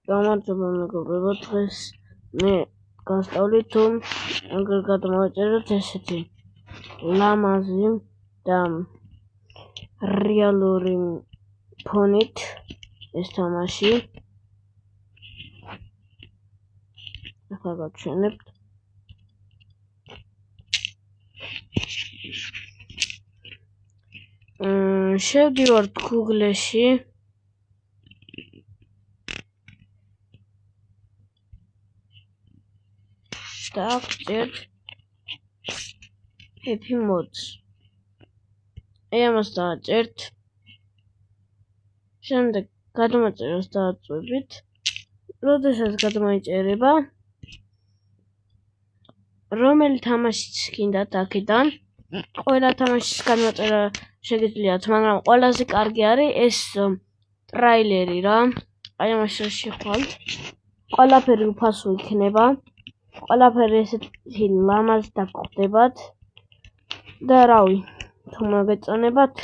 გამარჯობა მეგობრებო, დღეს მე გასწავლით თუ როგორ გადმოვაწეროთ ესეთი ლამაზი და რეალური ფონით ეს თამაში. ახლა გავჩვენებთ. შევდივართ Google-ში. და ვწერთ Happy Mods. ამას დავაწერთ. შემდეგ გადმოწერას დავაწვევით. როდესაც გადმოიწერება, რომელი თამაშიც გინდათ აქედან, ყველა თამაშის გადმოწერა შეგიძლიათ, მაგრამ ყველაზე კარგი არის ეს ტრაილერი რა. ამაში შეხვალთ. ყველაფერი უფასო იქნება. ყველაფერი ესეთი ლამაზი და გხვდებათ და რავი, თუ მოგეწონებათ